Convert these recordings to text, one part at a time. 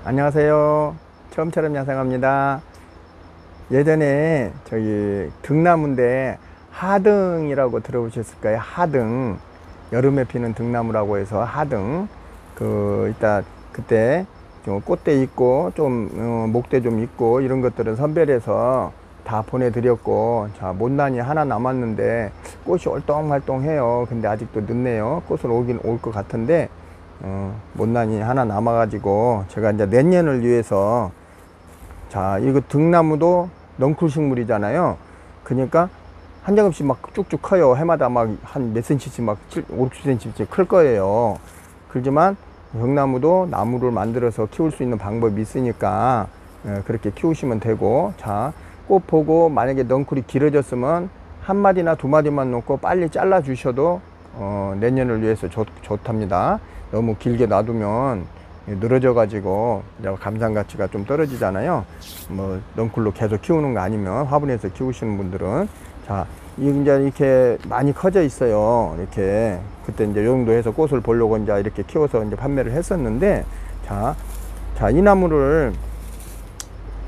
안녕하세요. 처음처럼 야생합니다. 예전에 저기 등나무인데 하등이라고 들어보셨을까요? 하등. 여름에 피는 등나무라고 해서 하등. 이따 그때 좀 꽃대 있고 좀 목대 좀 있고 이런 것들은 선별해서 다 보내드렸고, 자, 못난이 하나 남았는데 꽃이 얼똥말똥해요. 근데 아직도 늦네요. 꽃을 오긴 올 것 같은데 못난이 하나 남아가지고 제가 이제 내년을 위해서, 자, 이거 등나무도 넝쿨 식물이잖아요. 그러니까 한 장씩 막 쭉쭉 커요. 해마다 막 한 몇 cm씩 막 5, 6cm씩 클 거예요. 그렇지만 벽나무도 나무를 만들어서 키울 수 있는 방법이 있으니까 그렇게 키우시면 되고, 자, 꽃 보고 만약에 넝쿨이 길어졌으면 한 마디나 두 마디만 놓고 빨리 잘라 주셔도 내년을 위해서 좋답니다. 너무 길게 놔두면 늘어져 가지고 감상 가치가 좀 떨어지잖아요. 뭐 넝쿨로 계속 키우는 거 아니면 화분에서 키우시는 분들은, 자, 이제 이렇게 많이 커져 있어요. 이렇게 그때 이제 요 정도 해서 꽃을 보려고 이제 이렇게 키워서 이제 판매를 했었는데, 자, 이 나무를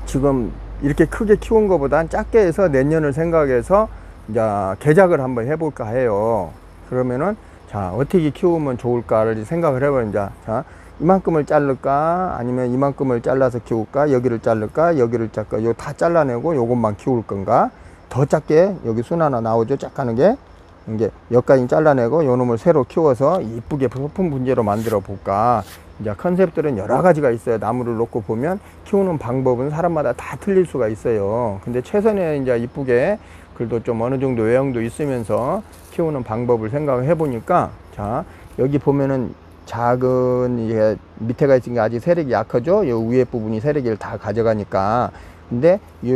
지금 이렇게 크게 키운 것보단 작게 해서 내년을 생각해서 이제 개작을 한번 해볼까 해요. 그러면은, 자, 어떻게 키우면 좋을까를 생각을 해보면, 자, 이만큼을 자를까 아니면 이만큼을 잘라서 키울까, 여기를 자를까 여기를 잘까, 요 다 잘라내고 요것만 키울 건가, 더 작게, 여기 순 하나 나오죠, 작가는 게. 이제 여기까지 잘라내고 요 놈을 새로 키워서 이쁘게 소품 분재로 만들어 볼까. 이제 컨셉들은 여러 가지가 있어요. 나무를 놓고 보면 키우는 방법은 사람마다 다 틀릴 수가 있어요. 근데 최선의 이제 이쁘게, 그래도 좀 어느 정도 외형도 있으면서 키우는 방법을 생각을 해 보니까, 자, 여기 보면은 작은 이게 밑에가 있으니까 아직 세력이 약하죠. 요 위에 부분이 세력을 다 가져가니까. 근데 이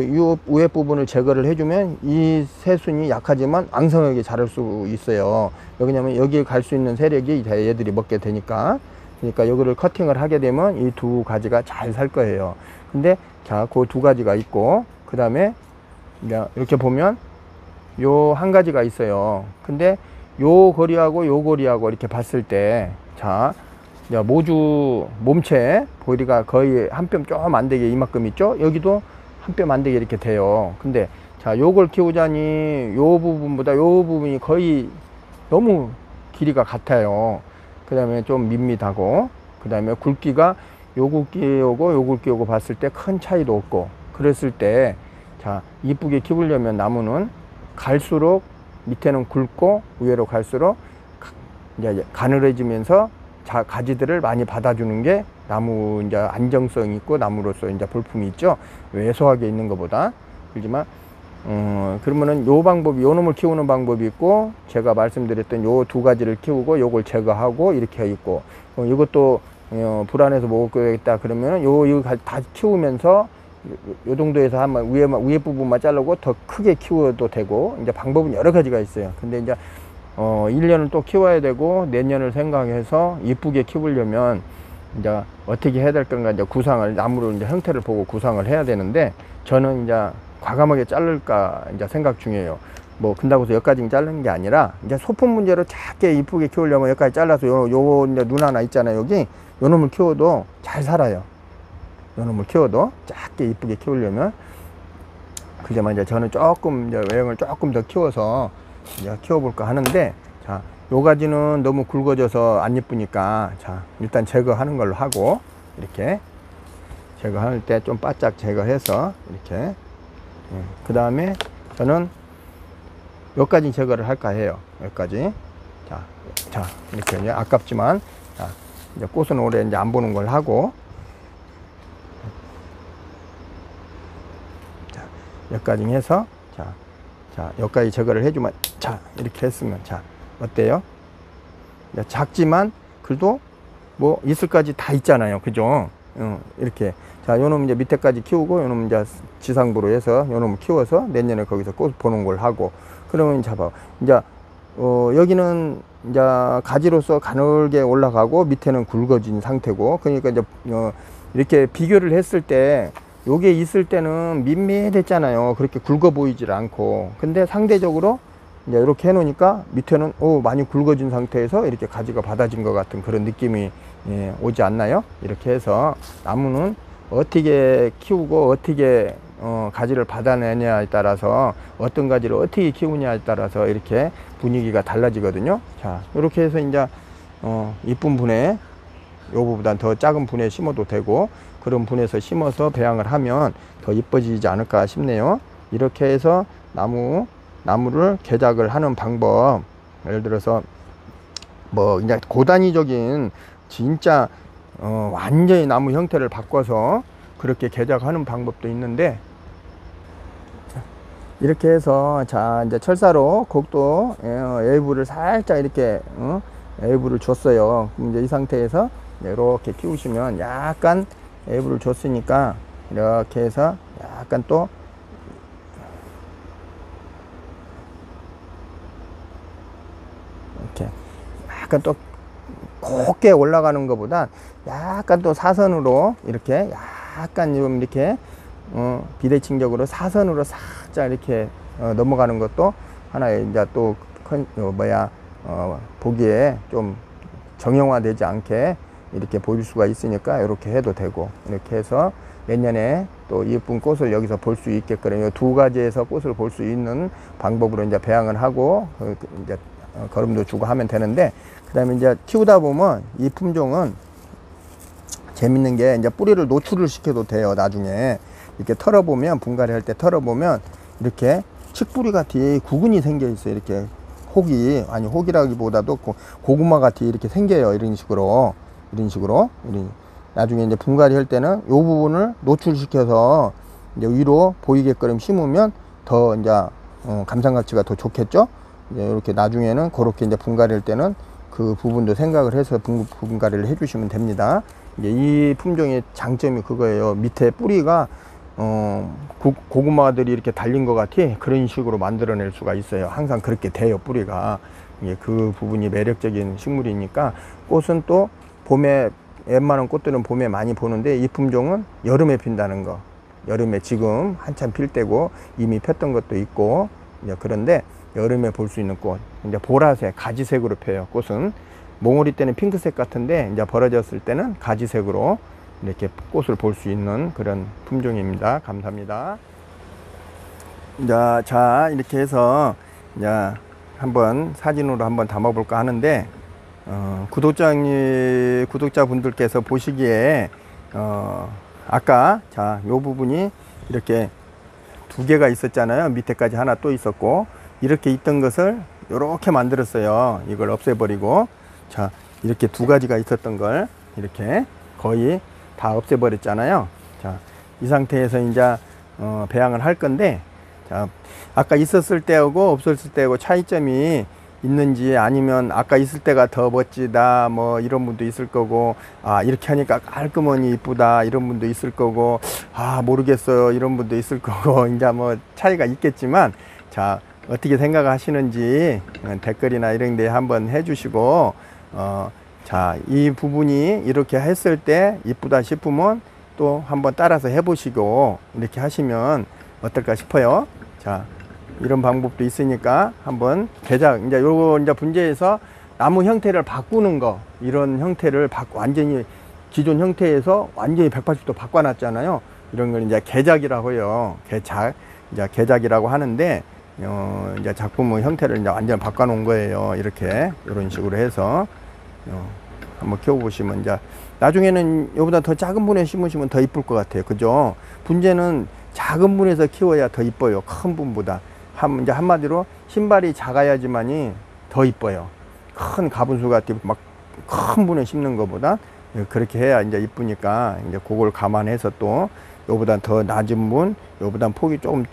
위에 부분을 제거를 해주면 이 새순이 약하지만 왕성하게 자랄 수 있어요. 왜냐면 여기에 갈 수 있는 세력이 얘들이 먹게 되니까. 그러니까 여기를 커팅을 하게 되면 이 두 가지가 잘 살 거예요. 근데, 자, 그 두 가지가 있고, 그 다음에 이렇게 보면 요 한 가지가 있어요. 근데 요 고리하고 요 고리하고 이렇게 봤을 때, 자, 모주 몸체 보리가 거의 한 뼘 좀 안 되게 이만큼 있죠. 여기도 한 뼘 안 되게 이렇게 돼요. 근데, 자, 요걸 키우자니 요 부분보다 요 부분이 거의 너무 길이가 같아요. 그 다음에 좀 밋밋하고, 그 다음에 굵기가 요 굵기하고 요 굵기하고 봤을 때 큰 차이도 없고, 그랬을 때, 자, 이쁘게 키우려면 나무는 갈수록 밑에는 굵고 위로 갈수록 이제 가늘어지면서 가지들을 많이 받아주는 게 나무 이제 안정성 있고 나무로서 이제 볼품이 있죠. 왜소하게 있는 것보다. 그렇지만 그러면은 요 방법이, 요 놈을 키우는 방법이 있고, 제가 말씀드렸던 요 두 가지를 키우고 요걸 제거하고 이렇게 있고, 이것도 불안해서 먹을 거겠다 그러면은 이거 다 키우면서 요 정도에서 한번 위에 부분만 자르고 더 크게 키워도 되고, 이제 방법은 여러 가지가 있어요. 근데 이제 1년을 또 키워야 되고 내년을 생각해서 이쁘게 키우려면 이제 어떻게 해야 될 건가, 이제 구상을, 나무를 이제 형태를 보고 구상을 해야 되는데, 저는 이제 과감하게 자를까 이제 생각 중이에요. 뭐 근다고 해서 여기까지 자르는 게 아니라 이제 소품 문제로 작게 이쁘게 키우려면 여기까지 잘라서 요 이제 눈 하나 있잖아요. 여기 요 놈을 키워도 잘 살아요. 요 놈을 키워도 작게 이쁘게 키우려면. 그지만 이제 저는 조금 이제 외형을 조금 더 키워서 이제 키워볼까 하는데, 자, 요 가지는 너무 굵어져서 안 예쁘니까, 자, 일단 제거하는 걸로 하고, 이렇게 제거할 때 좀 바짝 제거해서 이렇게, 그 다음에 저는 여기까지 제거를 할까 해요. 여기까지. 자, 이렇게 이제 아깝지만, 자, 이제 꽃은 오래 이제 안 보는 걸 하고, 자, 여기까지 해서, 자, 여기까지 제거를 해주면, 자, 이렇게 했으면, 자, 어때요? 작지만 그래도 뭐 이슬까지 다 있잖아요. 그죠? 이렇게. 자, 요놈 이제 밑에까지 키우고, 요놈 이제 지상부로 해서 요놈을 키워서 내년에 거기서 꽃 보는 걸 하고, 그러면 잡아. 이제 여기는 이제 가지로서 가늘게 올라가고 밑에는 굵어진 상태고, 그러니까 이제 이렇게 비교를 했을 때 요게 있을 때는 밋밋했잖아요. 그렇게 굵어 보이질 않고. 근데 상대적으로 이제 이렇게 해 놓으니까 밑에는 많이 굵어진 상태에서 이렇게 가지가 받아진 것 같은 그런 느낌이 예, 오지 않나요? 이렇게 해서 나무는 어떻게 키우고 어떻게 가지를 받아내냐에 따라서 어떤 가지를 어떻게 키우냐에 따라서 이렇게 분위기가 달라지거든요. 자, 이렇게 해서 이제 이쁜 분에 요거보단 더 작은 분에 심어도 되고 그런 분에서 심어서 배양을 하면 더 이뻐지지 않을까 싶네요. 이렇게 해서 나무를 개작을 하는 방법, 예를 들어서 뭐 그냥 고단위적인 진짜 완전히 나무 형태를 바꿔서 그렇게 개작하는 방법도 있는데, 이렇게 해서 자 이제 철사로 곡도 웨이브를 살짝 이렇게 웨이브를 줬어요. 그럼 이제 이 상태에서 이렇게 키우시면 약간 웨이브를 줬으니까 이렇게 해서 약간 또 이렇게 약간 또 곱게 올라가는 것보다 약간 또 사선으로 이렇게 약간 좀 이렇게 비대칭적으로 사선으로 살짝 이렇게 넘어가는 것도 하나의 이제 또 보기에 좀 정형화되지 않게 이렇게 보일 수가 있으니까 이렇게 해도 되고, 이렇게 해서 내년에 또 예쁜 꽃을 여기서 볼 수 있게끔 두 가지에서 꽃을 볼 수 있는 방법으로 이제 배양을 하고 이제 거름도 주고 하면 되는데, 그 다음에 이제 키우다 보면 이 품종은 재밌는 게 이제 뿌리를 노출을 시켜도 돼요. 나중에 이렇게 털어보면, 분갈이 할 때 털어보면 이렇게 칡뿌리 같이 구근이 생겨 있어요. 이렇게 혹이, 아니 혹이라기보다도 고구마 같이 이렇게 생겨요. 이런 식으로 나중에 이제 분갈이 할 때는 이 부분을 노출시켜서 이제 위로 보이게끔 심으면 더 이제 감상 가치가 더 좋겠죠. 이제 이렇게 나중에는 그렇게 이제 분갈이 할 때는 그 부분도 생각을 해서 분갈이를 해주시면 됩니다. 이제 이 품종의 장점이 그거예요. 밑에 뿌리가 고구마들이 이렇게 달린 것 같아 그런 식으로 만들어낼 수가 있어요. 항상 그렇게 돼요. 뿌리가. 이게 그 부분이 매력적인 식물이니까. 꽃은 또 봄에, 웬만한 꽃들은 봄에 많이 보는데 이 품종은 여름에 핀다는 거. 여름에 지금 한참 필 때고 이미 폈던 것도 있고, 이제 그런데 여름에 볼 수 있는 꽃, 이제 보라색, 가지색으로 펴요. 꽃은 몽우리 때는 핑크색 같은데 이제 벌어졌을 때는 가지색으로 이렇게 꽃을 볼 수 있는 그런 품종입니다. 감사합니다. 자, 이렇게 해서 이제 한번 사진으로 한번 담아 볼까 하는데, 구독자분들께서 보시기에 아까 자, 요 부분이 이렇게 두 개가 있었잖아요. 밑에까지 하나 또 있었고, 이렇게 있던 것을 이렇게 만들었어요. 이걸 없애버리고, 자, 이렇게 두 가지가 있었던 걸 이렇게 거의 다 없애버렸잖아요. 자, 이 상태에서 이제 배양을 할 건데, 자, 아까 있었을 때하고 없었을 때하고 차이점이 있는지, 아니면 아까 있을 때가 더 멋지다 뭐 이런 분도 있을 거고, 아 이렇게 하니까 깔끔하니 이쁘다 이런 분도 있을 거고, 아 모르겠어요 이런 분도 있을 거고, 이제 뭐 차이가 있겠지만, 자 어떻게 생각하시는지 댓글이나 이런 데 한번 해주시고, 자 이 부분이 이렇게 했을 때 이쁘다 싶으면 또 한번 따라서 해보시고 이렇게 하시면 어떨까 싶어요. 자, 이런 방법도 있으니까 한번 개작, 이제 요거 이제 분재해서 나무 형태를 바꾸는 거, 이런 형태를 완전히 기존 형태에서 완전히 180도 바꿔놨잖아요. 이런 걸 이제 개작이라고 해요. 이제 개작이라고 하는데, 이제 작품 형태를 이제 완전 바꿔놓은 거예요. 이렇게, 이런 식으로 해서, 한번 키워보시면 이제 나중에는 이보다 더 작은 분에 심으시면 더 이쁠 것 같아요. 그죠? 분재는 작은 분에서 키워야 더 이뻐요. 큰 분보다. 이제 한마디로 신발이 작아야지만이 더 이뻐요. 큰 가분수 같은 막 큰 분에 심는 것보다 그렇게 해야 이제 이쁘니까, 이제 그걸 감안해서 또 요보다 더 낮은 분, 요보다 폭이 조금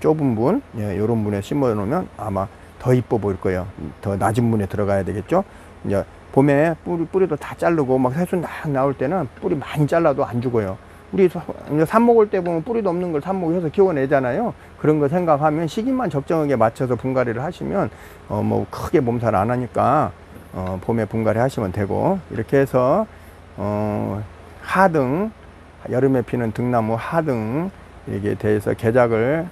좁은 분, 요런 분에 심어 놓으면 아마 더 이뻐 보일 거예요. 더 낮은 분에 들어가야 되겠죠. 이제 봄에 뿌리도 다 자르고 막 새순 딱 나올 때는 뿌리 많이 잘라도 안 죽어요. 우리 삽 먹을 때 보면 뿌리도 없는 걸 삽목해서 키워내잖아요. 그런 거 생각하면 시기만 적정하게 맞춰서 분갈이를 하시면 뭐 크게 몸살 안 하니까 봄에 분갈이 하시면 되고, 이렇게 해서 하등, 여름에 피는 등나무 하등 이게 대해서 개작을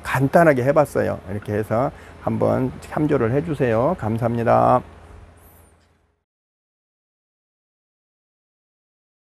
간단하게 해봤어요. 이렇게 해서 한번 참조를 해주세요. 감사합니다.